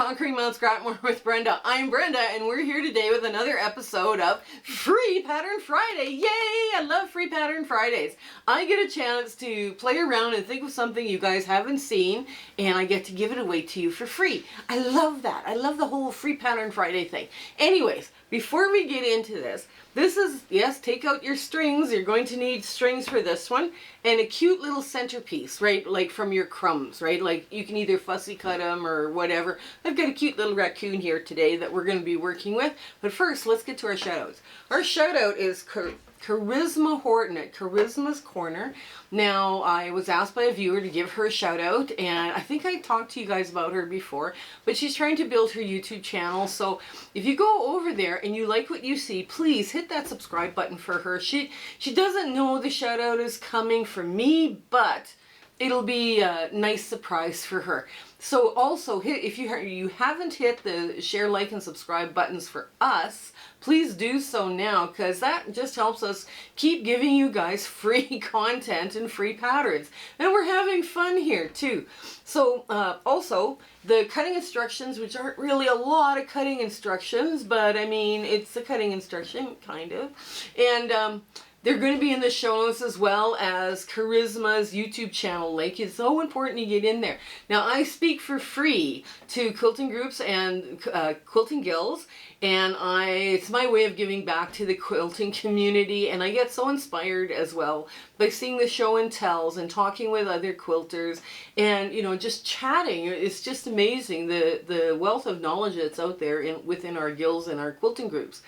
Conquering Mount Scrapmore with Brenda. I'm Brenda, and we're here today with another episode of Free Pattern Friday. Yay! I love Free Pattern Fridays. I get a chance to play around and think of something you guys haven't seen, and I get to give it away to you for free. I love that. I love the whole Free Pattern Friday thing. Anyways, before we get into this is, yes, take out your strings. You're going to need strings for this one, and a cute little centerpiece, right? Like from your crumbs, right? Like you can either fussy cut them or whatever. I've got a cute little raccoon here today that we're going to be working with. But first, let's get to our shout outs. Our shout out is Charisma Horton at Charisma's Corner. Now, I was asked by a viewer to give her a shout out, and I think I talked to you guys about her before, but she's trying to build her YouTube channel. So if you go over there and you like what you see, please hit that subscribe button for her. She doesn't know the shout out is coming from me, but it'll be a nice surprise for her. So also, if you haven't hit the share, like, and subscribe buttons for us, please do so now, because that just helps us keep giving you guys free content and free patterns. And we're having fun here too. So also, the cutting instructions, which aren't really a lot of cutting instructions, but I mean, it's a cutting instruction, kind of. And they're going to be in the show notes, as well as Charisma's YouTube channel link. It's so important you get in there. Now, I speak for free to quilting groups and quilting guilds, and it's my way of giving back to the quilting community, and I get so inspired as well by seeing the show and tells and talking with other quilters and, you know, just chatting. It's just amazing the wealth of knowledge that's out there within our guilds and our quilting groups.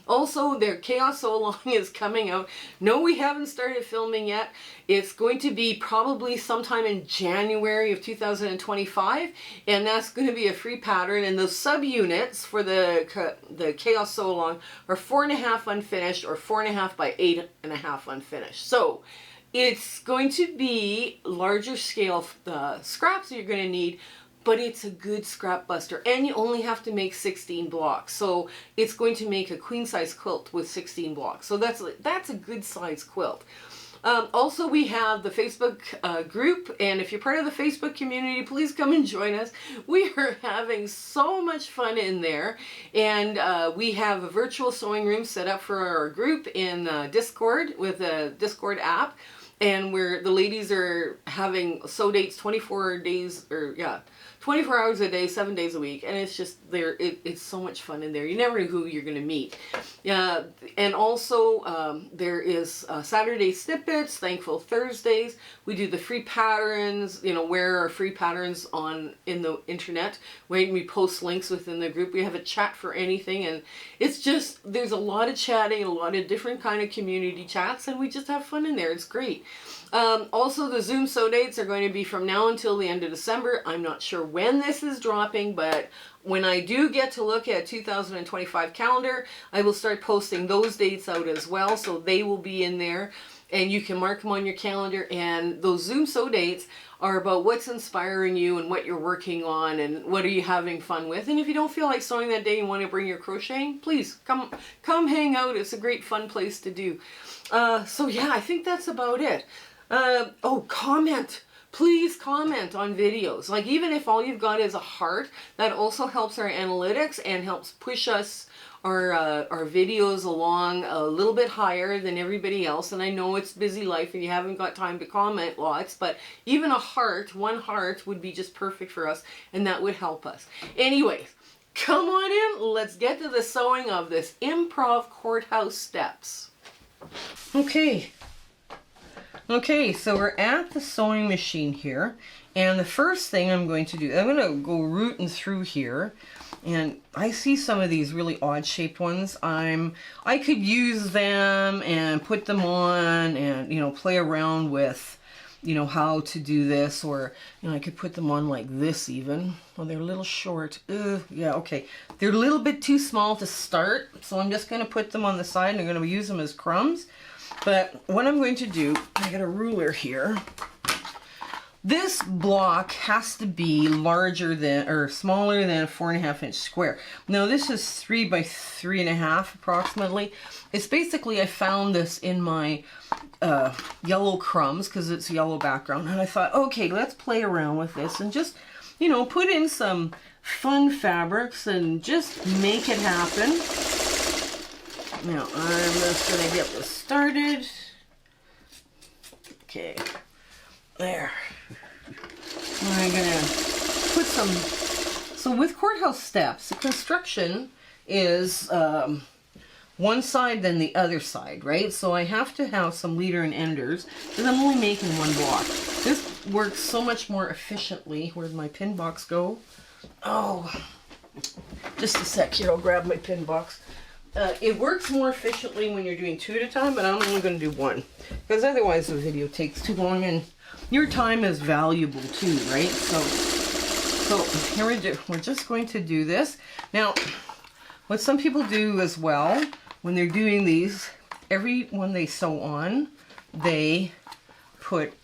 Also, their Chaos So Long is coming out. No, we haven't started filming yet. It's going to be probably sometime in January of 2025, and that's going to be a free pattern. And the subunits for the Chaos So Long are 4.5 unfinished or 4.5 by 8.5 unfinished. So it's going to be larger scale scraps you're going to need, but it's a good scrap buster, and you only have to make 16 blocks. So it's going to make a queen size quilt with 16 blocks. So that's a good size quilt. Also, we have the Facebook group, and if you're part of the Facebook community, please come and join us. We are having so much fun in there, and we have a virtual sewing room set up for our group in Discord with a Discord app, and where the ladies are having sew dates 24 hours a day, 7 days a week, and it's just it's so much fun in there. You never know who you're going to meet. And also there is Saturday snippets, Thankful Thursdays. We do the free patterns, you know, where are free patterns in the internet, when we post links within the group. We have a chat for anything, and it's just, there's a lot of chatting, a lot of different kind of community chats, and we just have fun in there. It's great. Also, the Zoom sew dates are going to be from now until the end of December. I'm not sure when this is dropping, but when I do get to look at 2025 calendar, I will start posting those dates out as well, so they will be in there, and you can mark them on your calendar. And those Zoom sew dates are about what's inspiring you and what you're working on and what are you having fun with. And if you don't feel like sewing that day and want to bring your crocheting, please come hang out. It's a great fun place to do. So yeah, I think that's about it. Comment. Please comment on videos. Like, even if all you've got is a heart, that also helps our analytics and helps push us, our videos along a little bit higher than everybody else. And I know it's busy life and you haven't got time to comment lots, but even a heart, one heart, would be just perfect for us, and that would help us. Anyways, come on in. Let's get to the sewing of this Improv Courthouse Steps. Okay, so we're at the sewing machine here, and the first thing I'm going to do, I'm going to go rooting through here, and I see some of these really odd shaped ones. I could use them and put them on and, you know, play around with, you know, how to do this, or, you know, I could put them on like this even. Well, they're a little short. Yeah, okay. They're a little bit too small to start, so I'm just going to put them on the side, and I'm going to use them as crumbs. But what I'm going to do, I got a ruler here. This block has to be larger than, or smaller than, a 4.5 inch square. Now this is 3 by 3.5 approximately. It's basically, I found this in my yellow crumbs because it's a yellow background, and I thought, okay, let's play around with this and just, you know, put in some fun fabrics and just make it happen. Now I'm just going to get this started. Okay, there. I'm going to put some, so with Courthouse Steps, the construction is one side then the other side, right? So I have to have some leader and enders because I'm only making one block. This works so much more efficiently. Where'd my pin box go? Oh, just a sec here, I'll grab my pin box. It works more efficiently when you're doing 2 at a time, but I'm only going to do 1 because otherwise the video takes too long and your time is valuable too, right? So here we're just going to do this. Now, what some people do as well when they're doing these, every one they sew on, they put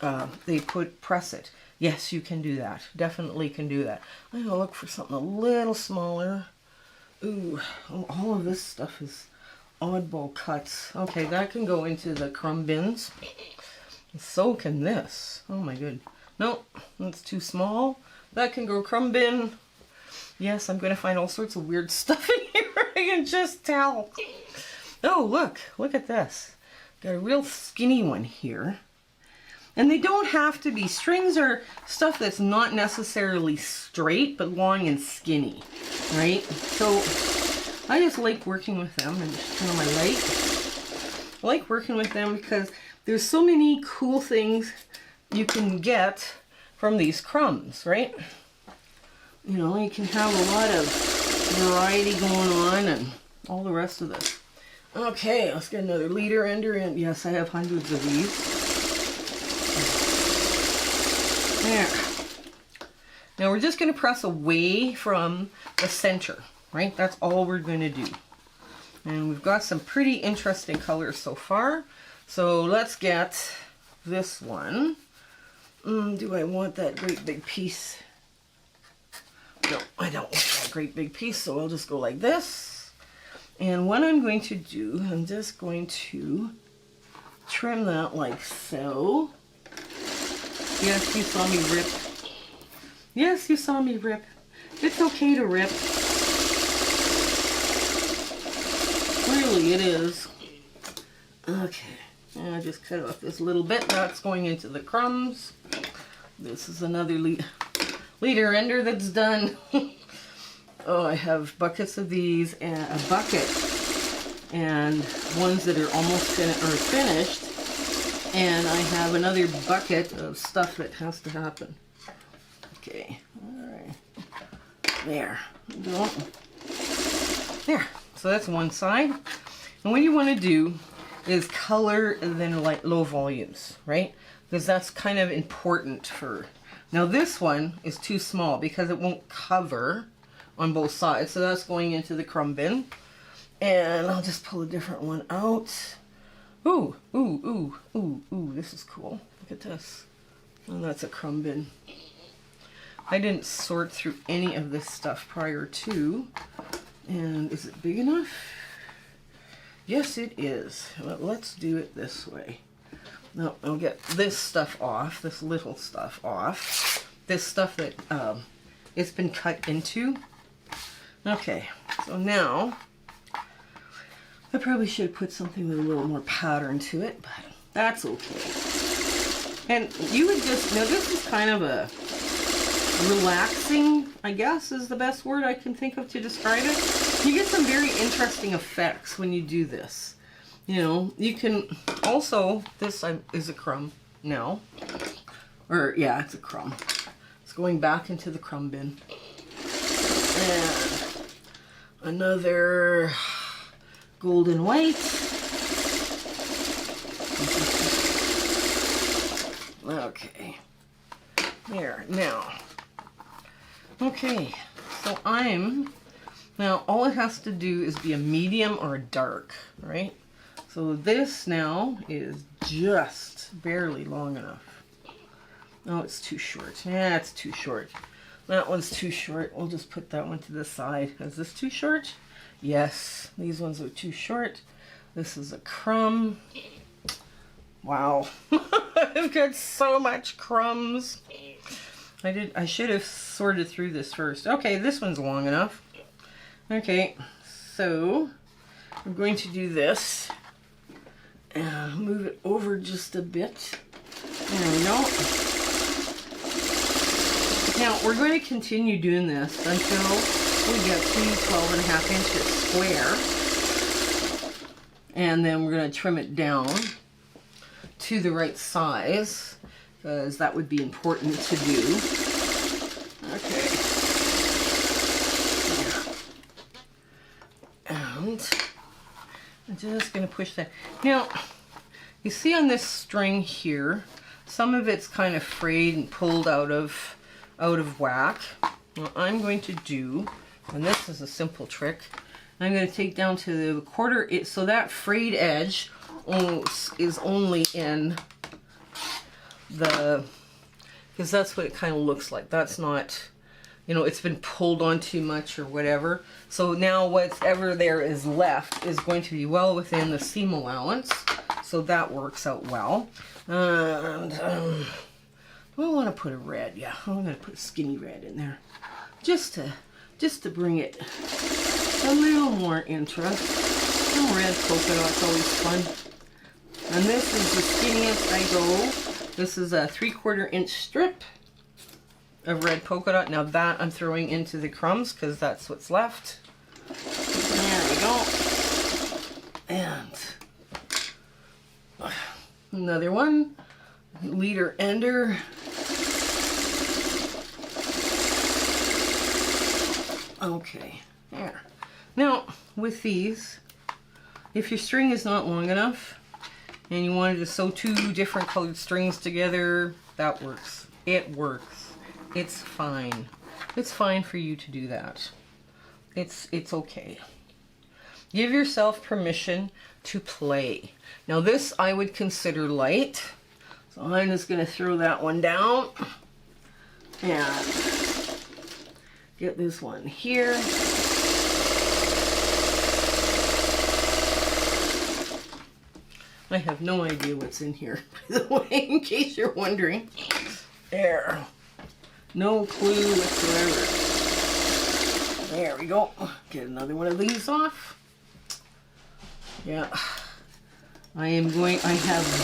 press it. Yes, you can do that. Definitely can do that. I'm gonna look for something a little smaller. Ooh, all of this stuff is oddball cuts. Okay, that can go into the crumb bins. So can this. Oh my good. No, that's too small. That can go crumb bin. Yes, I'm gonna find all sorts of weird stuff in here. I can just tell. Oh, look at this. Got a real skinny one here. And they don't have to be. Strings are stuff that's not necessarily straight, but long and skinny, right? So I just like working with them, and turn on my light. I like working with them because there's so many cool things you can get from these crumbs, right? You know, you can have a lot of variety going on and all the rest of this. Okay, let's get another leader ender in. Yes, I have hundreds of these. There. Now we're just going to press away from the center, right? That's all we're going to do. And we've got some pretty interesting colors so far. So let's get this one. Do I want that great big piece? No, I don't want that great big piece, so I'll just go like this. And what I'm going to do, I'm just going to trim that like so. Yes, you saw me rip. Yes, you saw me rip. It's okay to rip. Really, it is. Okay, and I just cut off this little bit. That's going into the crumbs. This is another leader ender that's done. Oh, I have buckets of these and a bucket and ones that are almost finished. And I have another bucket of stuff that has to happen. Okay, all right. There. Go. There. So that's one side. And what you want to do is color and then like low volumes, right? Because that's kind of important for... Now this one is too small because it won't cover on both sides. So that's going into the crumb bin. And I'll just pull a different one out. Ooh, ooh, ooh, ooh, ooh, this is cool. Look at this. Oh, that's a crumb bin. I didn't sort through any of this stuff prior to. And is it big enough? Yes, it is. Well, let's do it this way. Now, I'll get this stuff off, this little stuff off. This stuff that it's been cut into. Okay, so now... I probably should put something with a little more pattern to it, but that's okay. And you would just, now this is kind of a relaxing, I guess is the best word I can think of to describe it. You get some very interesting effects when you do this. You know, you can also, this is a crumb now. Or, yeah, it's a crumb. It's going back into the crumb bin. And another... golden white. Okay. There. Now. Okay. So now all it has to do is be a medium or a dark, right? So this now is just barely long enough. Oh, it's too short. Yeah, it's too short. That one's too short. We'll just put that one to the side. Is this too short? Yes, these ones are too short. This is a crumb. Wow. I've got so much crumbs. I should have sorted through this first. Okay, this one's long enough. Okay, so I'm going to do this and move it over just a bit. There we go. Now we're going to continue doing this until we get to 12.5 inches square. And then we're going to trim it down to the right size, because that would be important to do. Okay. And I'm just going to push that. Now, you see on this string here, some of it's kind of frayed and pulled out of whack. What I'm going to do, and this is a simple trick, I'm going to take down to the quarter, so that frayed edge is only in the, because that's what it kind of looks like. That's not, you know, it's been pulled on too much or whatever. So now whatever there is left is going to be well within the seam allowance. So that works out well. And I want to put a red. Yeah, I'm going to put a skinny red in there, just to bring it a little more interest. Some red polka dot's always fun. And this is the skinniest I go. This is a 3/4 inch strip of red polka dot. Now that I'm throwing into the crumbs because that's what's left. There we go. And another one. Leader ender. Okay, there. Now, with these, if your string is not long enough and you wanted to sew 2 different colored strings together, that works. It works. It's fine. It's fine for you to do that. It's okay. Give yourself permission to play. Now this I would consider light. So I'm just going to throw that one down and get this one here. I have no idea what's in here, by the way, in case you're wondering. There. No clue whatsoever. There we go. Get another one of these off. Yeah. I have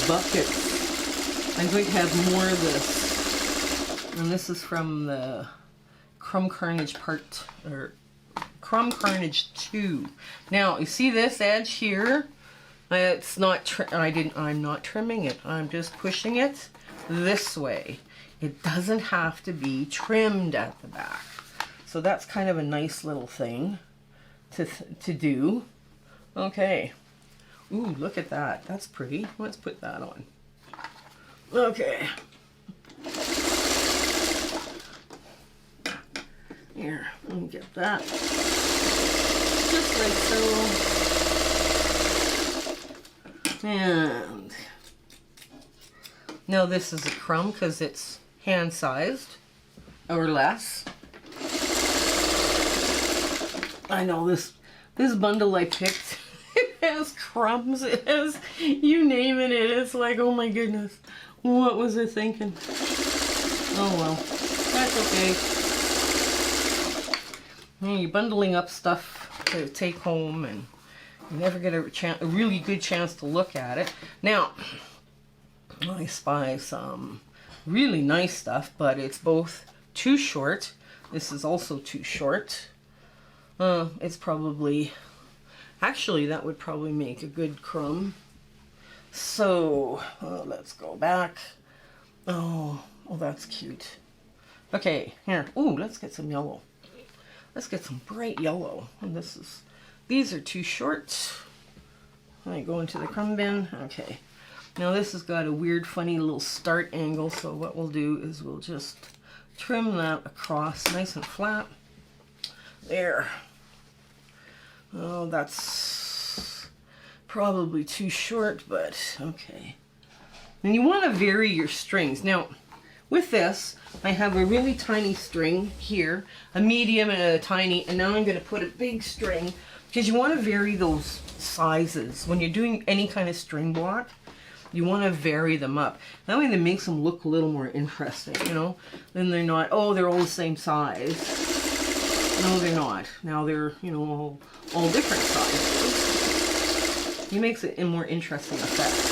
buckets. I'm going to have more of this. And this is from the Crumb Carnage Crumb Carnage 2. Now, you see this edge here? It's not, I'm not trimming it. I'm just pushing it this way. It doesn't have to be trimmed at the back. So that's kind of a nice little thing to do. Okay. Ooh, look at that. That's pretty. Let's put that on. Okay. Here, let me get that. Just like so. And now this is a crumb because it's hand-sized or less. I know this bundle I picked, it has crumbs, it has you name it, it's like, oh my goodness, what was I thinking? Oh well, that's okay. You're bundling up stuff to take home and you never get a really good chance to look at it. Now, I spy some really nice stuff, but it's both too short. This is also too short. It's probably, actually that would probably make a good crumb. So, let's go back. Oh, that's cute. Okay, here. Ooh, let's get some yellow. Let's get some bright yellow. And these are too short. I go into the crumb bin. Okay. Now this has got a weird, funny little start angle. So what we'll do is we'll just trim that across nice and flat. There. Oh, that's probably too short, but okay. And you want to vary your strings. Now, with this, I have a really tiny string here, a medium and a tiny, and now I'm going to put a big string. Because you want to vary those sizes when you're doing any kind of string block. You want to vary them up. That way that makes them look a little more interesting, you know? Then they're not, oh, they're all the same size. No, they're not. Now they're, you know, all different sizes. It makes it a more interesting effect.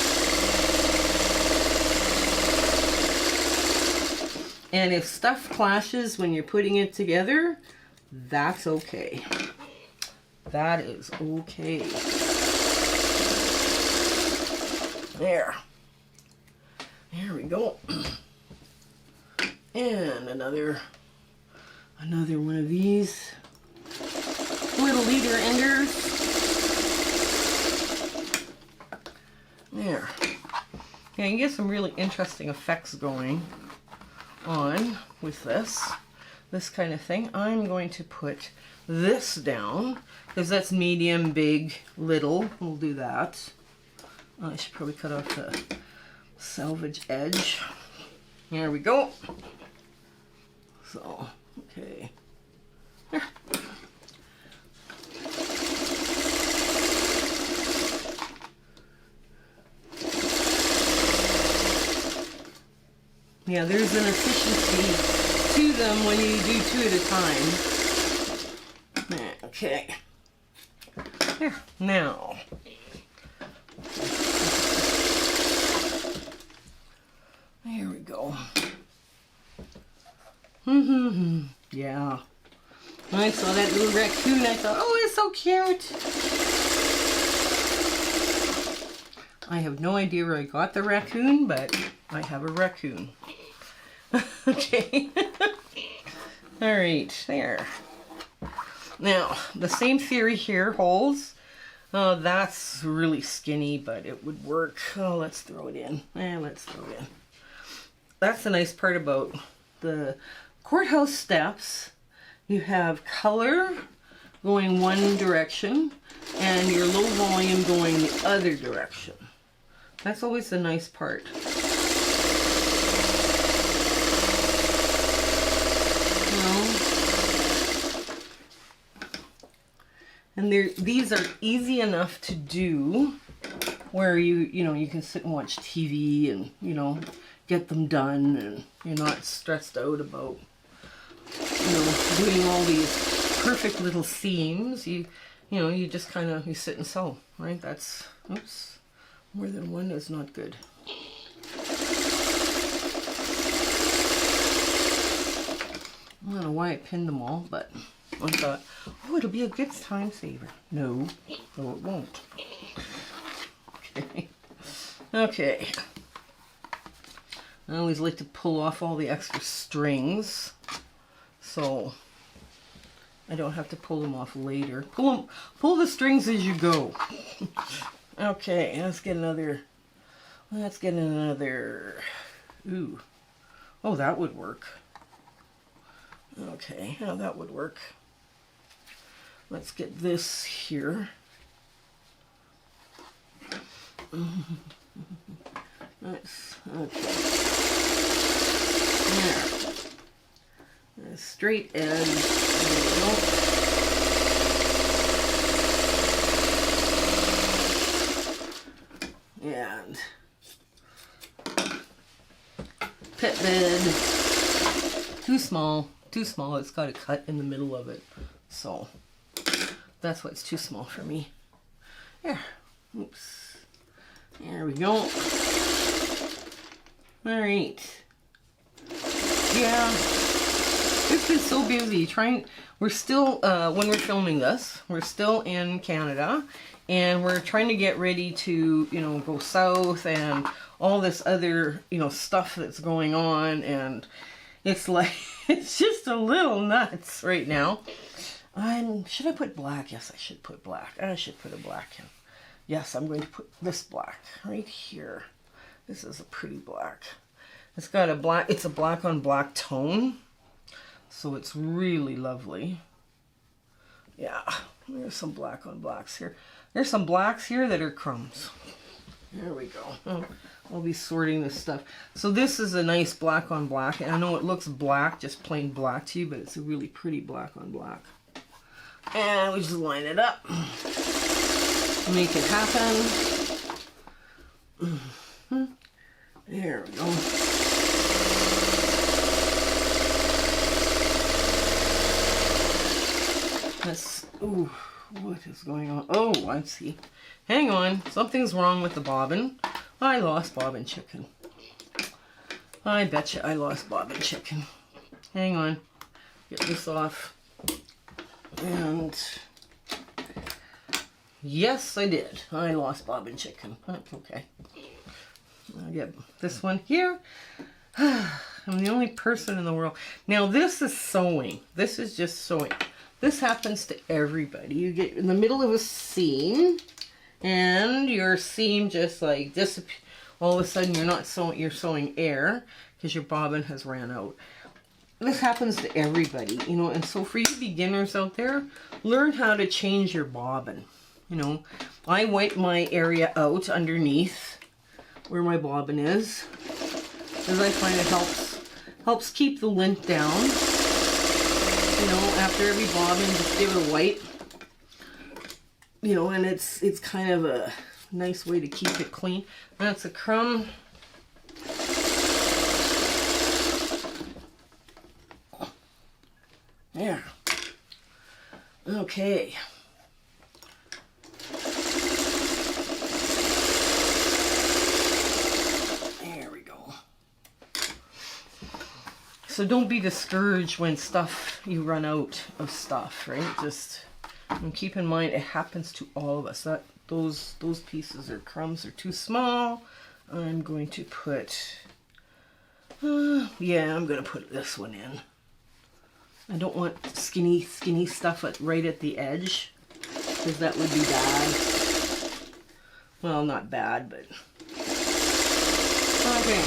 And if stuff clashes when you're putting it together, that's okay. That is okay. There. There we go. And another one of these little leader enders. There. Yeah, you can get some really interesting effects going on with this kind of thing. I'm going to put this down because that's medium, big, little. We'll do that. I should probably cut off the salvage edge. There we go. So, okay. There. Yeah, there's an efficiency to them when you do 2 at a time. Okay. There. Now. There we go. Yeah. When I saw that little raccoon, I thought, oh, it's so cute. I have no idea where I got the raccoon, but I have a raccoon. Okay. All right, there. Now, the same theory here holds. That's really skinny, but it would work. Oh, let's throw it in. Let's throw it in. That's the nice part about the courthouse steps. You have color going one direction and your low volume going the other direction. That's always the nice part. And these are easy enough to do where you can sit and watch TV and, get them done, and you're not stressed out about, doing all these perfect little seams. You just kind of, you sit and sew, right? That's, oops, more than one is not good. I don't know why I pinned them all, but I thought, oh, it'll be a good time saver. No, it won't. Okay. Okay. I always like to pull off all the extra strings so I don't have to pull them off later. Pull the strings as you go. Okay, let's get another. Ooh. Oh, that would work. Okay, how that would work. Let's get this here. Nice. Okay. There. A straight edge. There we go. And pit bed. Too small. Too small. It's got a cut in the middle of it. So that's why it's too small for me. There. Oops. There we go. All right. Yeah. It's been so busy we're still, when we're filming this, we're still in Canada, and we're trying to get ready to, go south and all this other, stuff that's going on, and it's like, it's just a little nuts right now. Should I put black? Yes, I should put black. I should put a black in. Yes, I'm going to put this black right here. This is a pretty black. It's got a black, it's a black on black tone. So it's really lovely. Yeah, there's some black on blacks here. There's some blacks here that are crumbs. There we go. I'll be sorting this stuff. So this is a nice black on black. And I know it looks black, just plain black to you, but it's a really pretty black on black. And we just line it up. Make it happen. There we go. Let's, ooh, what is going on? Oh, I see. Hang on, something's wrong with the bobbin. I lost bobbin chicken. I bet you I lost bobbin chicken. Hang on, get this off. And yes, I did. I lost bobbin chicken. That's okay. I'll get this one here. I'm the only person in the world. Now this is sewing. This is just sewing. This happens to everybody. You get in the middle of a seam and your seam just like disappears. All of a sudden you're not sewing, you're sewing air because your bobbin has ran out. This happens to everybody, you know, and so for you beginners out there, learn how to change your bobbin. You know, I wipe my area out underneath where my bobbin is because I find it helps keep the lint down. You know, after every bobbin, just give it a wipe. You know, and it's kind of a nice way to keep it clean. That's a crumb. There. Okay. There we go. So don't be discouraged when you run out of stuff, right? Just keep in mind it happens to all of us. That those pieces or crumbs are too small. I'm going to put yeah, I'm going to put this one in. I don't want skinny stuff right at the edge because that would be bad. Well, not bad, but okay.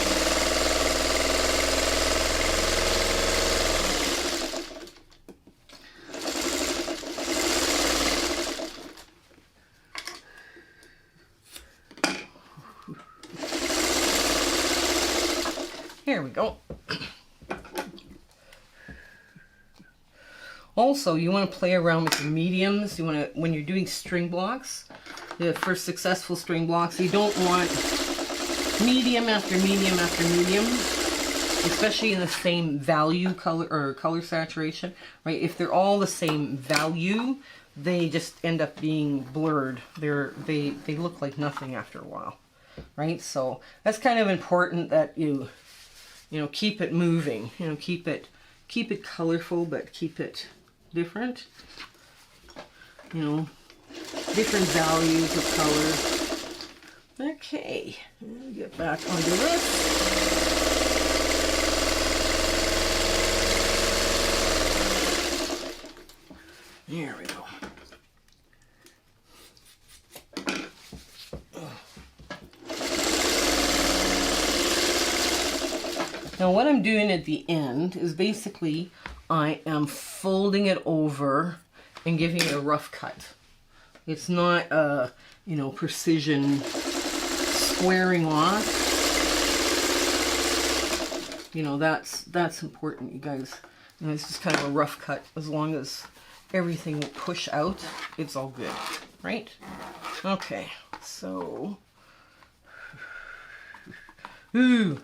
Here we go. Also, you want to play around with the mediums. You want to, when you're doing string blocks, for successful string blocks, you don't want medium after medium after medium, especially in the same value color or color saturation, right? If they're all the same value, they just end up being blurred. They look like nothing after a while, right? So that's kind of important that you know, keep it moving. You know, keep it colorful, but keep it different. You know, different values of color. Okay, get back onto this. There we go. Now what I'm doing at the end is basically I am folding it over and giving it a rough cut. It's not a, you know, precision squaring off. You know, that's important, you guys. You know, it's just kind of a rough cut. As long as everything will push out, it's all good, right? Okay, so ooh.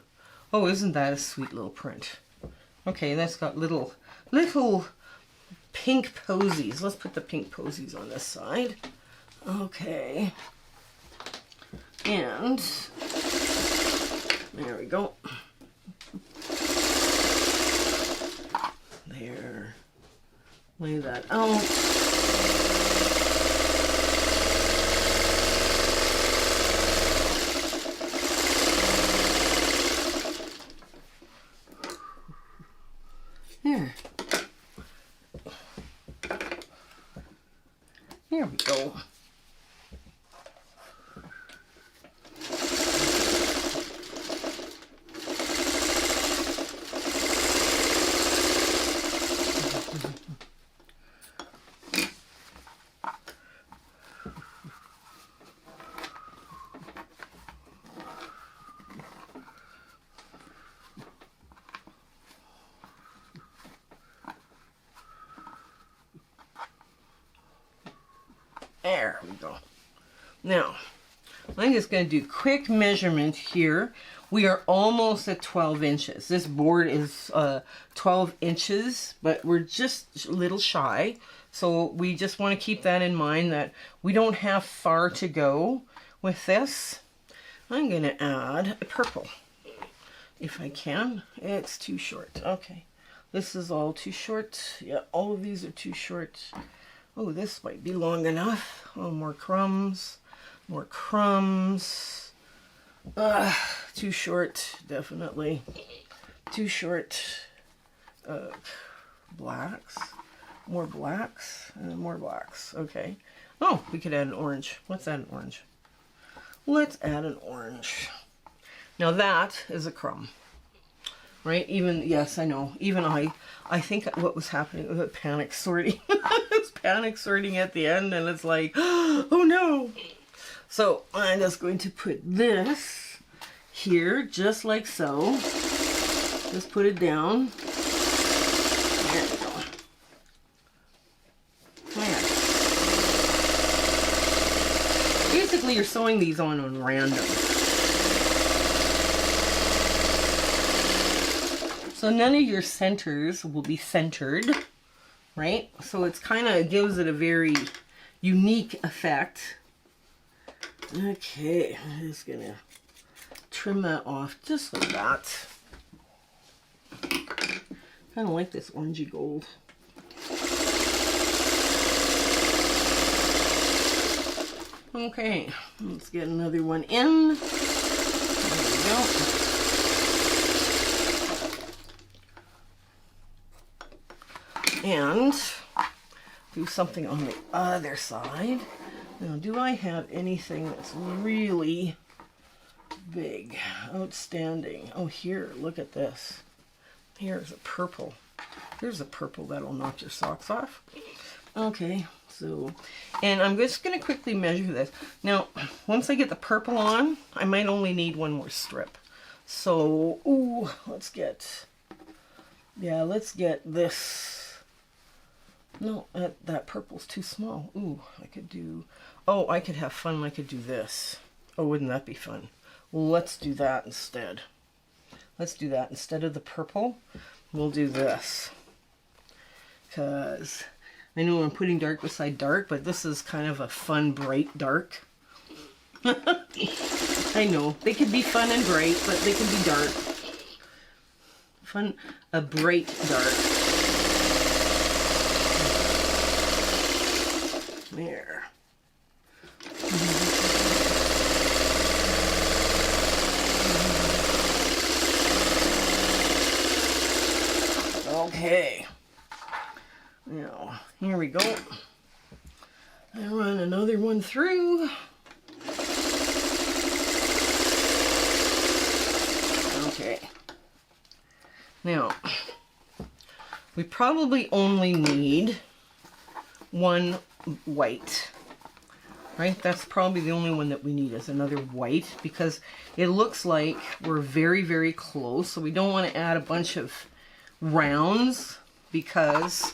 Oh, isn't that a sweet little print? Okay, that's got little pink posies. Let's put the pink posies on this side. Okay. And there we go. There. Lay that out. There. There we go. There we go. Now, I'm just going to do quick measurement here. We are almost at 12 inches. This board is 12 inches, but we're just a little shy. So we just want to keep that in mind, that we don't have far to go with this. I'm going to add a purple, if I can. It's too short. Okay, this is all too short. Yeah, all of these are too short. Oh, this might be long enough. Oh, more crumbs. More crumbs. Too short, definitely. Too short. Blacks. More blacks. And more blacks. Okay. Oh, we could add an orange. Let's add an orange. Let's add an orange. Now that is a crumb. Right? Even, yes, I know. Even I think what was happening was panic sorting. It's panic sorting at the end, and it's like, oh no. So I'm just going to put this here, just like so. Just put it down. There we go. There. Basically, you're sewing these on random. So none of your centers will be centered, right? So it's kind of gives it a very unique effect. Okay, I'm just gonna trim that off just like that. Kind of like this orangey gold. Okay, let's get another one in. There we go. And do something on the other side. Now, do I have anything that's really big, outstanding? Oh, here, look at this. Here's a purple. Here's a purple that'll knock your socks off. Okay, so, and I'm just going to quickly measure this. Now, once I get the purple on, I might only need one more strip. So, ooh, let's get this. No, that purple's too small. Ooh, I could have fun. I could do this. Oh, wouldn't that be fun? Well, let's do that instead. Let's do that. Instead of the purple, we'll do this. Because I know I'm putting dark beside dark, but this is kind of a fun, bright dark. I know. They can be fun and bright, but they can be dark. Fun, a bright dark. There. Okay. Now, here we go. I run another one through. Okay. Now, we probably only need one white, right? That's probably the only one that we need is another white, because it looks like we're very, very close. So we don't want to add a bunch of rounds, because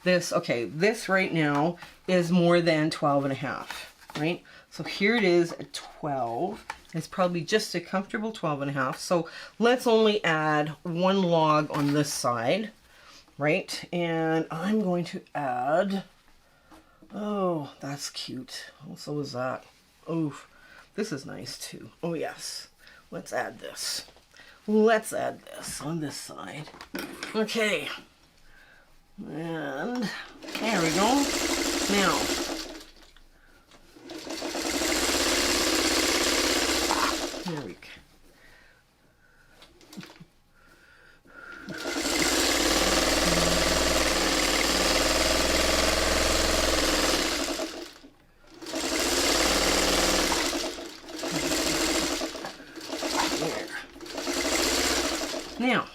this right now is more than 12.5, right? So here it is at 12. It's probably just a comfortable 12.5. So let's only add one log on this side, right? And I'm going to add, oh, that's cute. Oh, so is that. Oh, this is nice too. Oh yes, let's add this. Let's add this on this side. Okay. And there we go. Now, there we go. Now,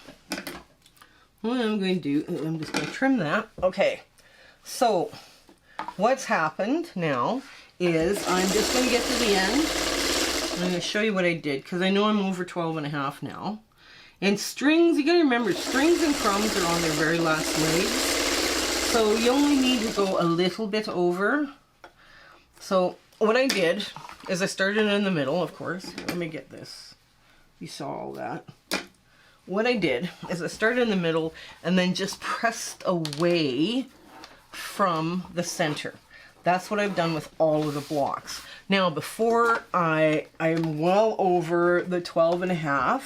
what I'm going to do, I'm just going to trim that. Okay, so what's happened now is I'm just going to get to the end. I'm going to show you what I did, because I know I'm over 12.5 now. And strings, you got to remember, strings and crumbs are on their very last legs. So you only need to go a little bit over. So what I did is I started in the middle, of course. Let me get this. You saw all that. What I did is I started in the middle and then just pressed away from the center. That's what I've done with all of the blocks. Now, before I'm well over the 12.5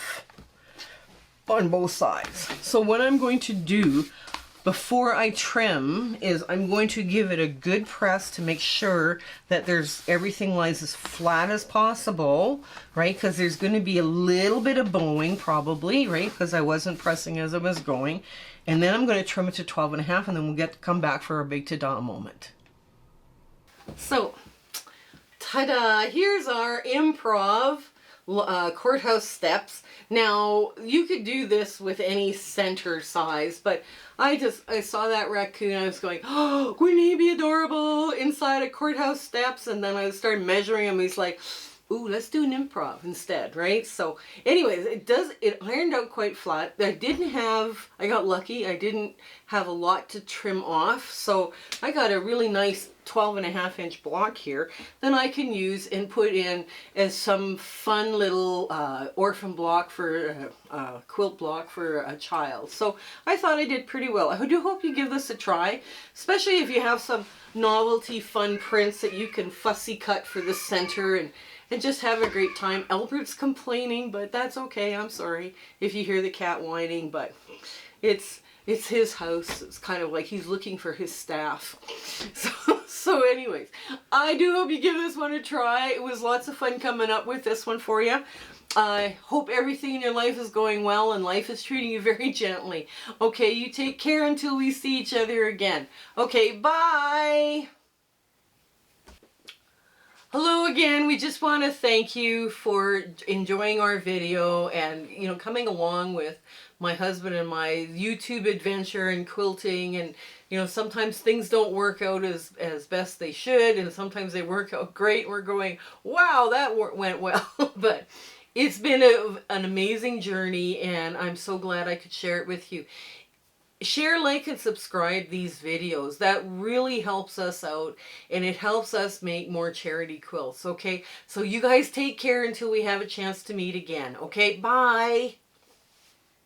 on both sides. So what I'm going to do before I trim is I'm going to give it a good press to make sure that everything lies as flat as possible, right? Because there's going to be a little bit of bowing probably, right? Because I wasn't pressing as I was going. And then I'm going to trim it to 12.5 and then we'll come back for our big ta-da moment. So, ta-da! Here's our Improv Courthouse Steps. Now, you could do this with any center size, but I saw that raccoon, I was going, oh, wouldn't he be adorable inside a courthouse steps? And then I started measuring him, he's like, ooh, let's do an improv instead, right? So anyways, it ironed out quite flat. I got lucky, I didn't have a lot to trim off, so I got a really nice 12.5-inch block here that I can use and put in as some fun little orphan block for quilt block for a child. So I thought I did pretty well. I do hope you give this a try, especially if you have some novelty fun prints that you can fussy cut for the center and just have a great time. Albert's complaining, but that's okay. I'm sorry if you hear the cat whining, but it's his house. It's kind of like he's looking for his staff. So anyways, I do hope you give this one a try. It was lots of fun coming up with this one for you. I hope everything in your life is going well and life is treating you very gently. Okay, you take care until we see each other again. Okay, bye! Hello again. We just want to thank you for enjoying our video and, you know, coming along with my husband and my YouTube adventure and quilting. And, you know, sometimes things don't work out as best they should, and sometimes they work out great. We're going, wow, that went well. But it's been an amazing journey, and I'm so glad I could share it with you. Share, like, and subscribe these videos. That really helps us out, and it helps us make more charity quilts, okay? So you guys take care until we have a chance to meet again, okay? Bye!